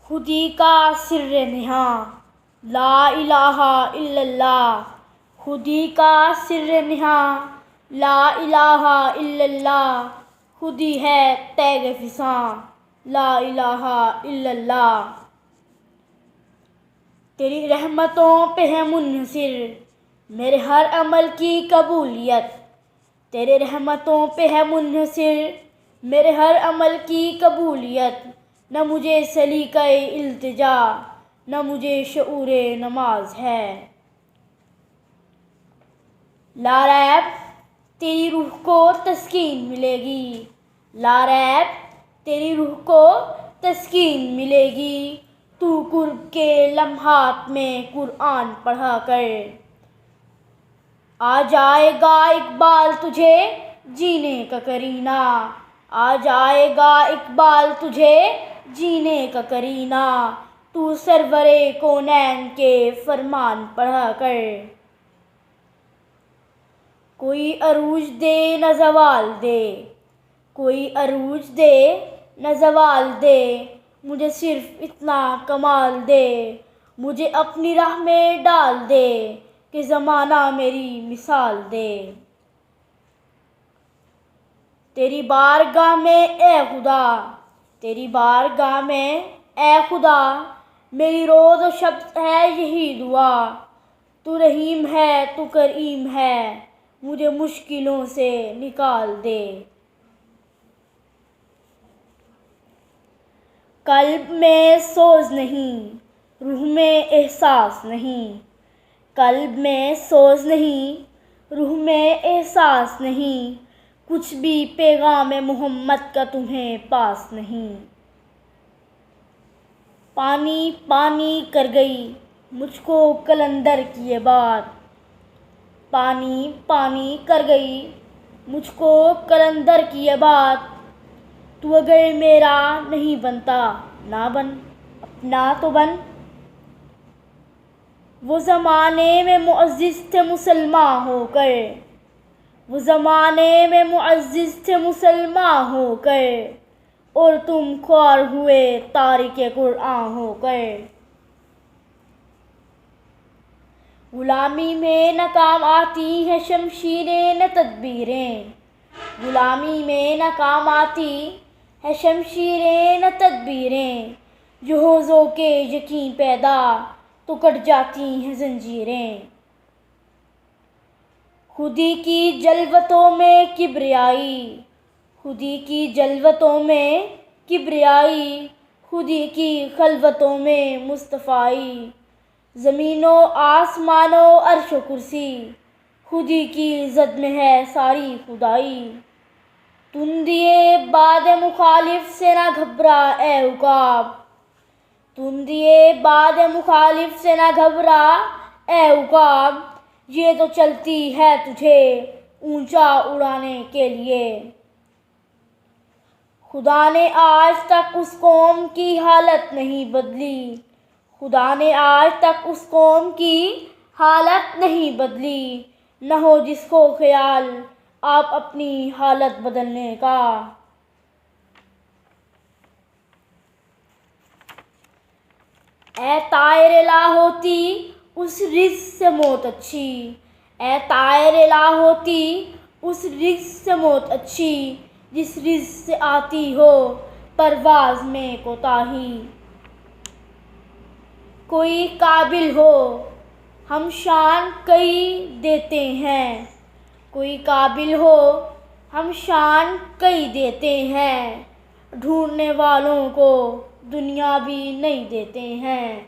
خودی کا سر نہاں لا الہ الا اللہ، خودی کا سر نہاں لا الہ الا اللہ، خودی ہے تیغ فساں لا الہ الا اللہ۔ تیری رحمتوں پہ ہے منحصر میرے ہر عمل کی قبولیت، تیرے رحمتوں پہ ہے منحصر میرے ہر عمل کی قبولیت، نہ مجھے سلیقہ التجا نہ مجھے شعور نماز ہے۔ لا ریب تیری روح کو تسکین ملے گی، لا ریب تیری روح کو تسکین ملے گی، تو قرب کے لمحات میں قرآن پڑھا کر۔ آ جائے گا اقبال تجھے جینے کا کرینہ، آ جائے گا اقبال تجھے جینے کا کرینہ، تو سرور کونین کے فرمان پڑھا کر۔ کوئی عروج دے نہ زوال دے، کوئی عروج دے نہ زوال دے، مجھے صرف اتنا کمال دے، مجھے اپنی راہ میں ڈال دے کہ زمانہ میری مثال دے۔ تیری بارگاہ میں اے خدا، تیری بارگاہ میں اے خدا، میری روز و شب ہے یہی دعا، تو رحیم ہے تو کریم ہے، مجھے مشکلوں سے نکال دے۔ قلب میں سوز نہیں روح میں احساس نہیں، قلب میں سوز نہیں روح میں احساس نہیں، کچھ بھی پیغام محمد کا تمہیں پاس نہیں۔ پانی پانی کر گئی مجھ کو قلندر کی یہ بات، پانی پانی کر گئی مجھ کو قلندر کی یہ بات، تو اگر میرا نہیں بنتا نہ بن اپنا تو بن۔ وہ زمانے میں معزز تھے مسلماں ہو کر، وہ زمانے میں معزز تھے مسلماں ہو کر، اور تم خوار ہوئے تارک قرآن ہو کر۔ غلامی میں ناکام آتی ہیں شمشیریں نہ تدبیریں، غلامی میں ناکام آتی ہیں شمشیریں نہ تدبیریں، جو ہو ذوق یقین پیدا تو کٹ جاتی ہیں زنجیریں۔ خودی کی جلوتوں میں کبریائی، خودی کی جلوتوں میں کبریائی، خودی کی خلوتوں میں مصطفائی، زمین و آسمان و عرش و کرسی، خودی کی زد میں ہے ساری خدائی۔ تندیِ باد مخالف سے نہ گھبرا اے عقاب، تندیِ باد مخالف سے نہ گھبرا اے عقاب، یہ تو چلتی ہے تجھے اونچا اڑانے کے لیے۔ خدا نے آج تک اس قوم کی حالت نہیں بدلی، خدا نے آج تک اس قوم کی حالت نہیں بدلی، نہ ہو جس کو خیال آپ اپنی حالت بدلنے کا۔ اے طائر لا ہوتی اس رزق سے موت اچھی، اے طائر لا ہوتی اس رزق سے موت اچھی، جس رزق سے آتی ہو پرواز میں کوتاہی۔ کوئی قابل ہو ہم شان کئی دیتے ہیں، کوئی قابل ہو ہم شان کئی دیتے ہیں، ڈھونڈنے والوں کو دنیا بھی نہیں دیتے ہیں۔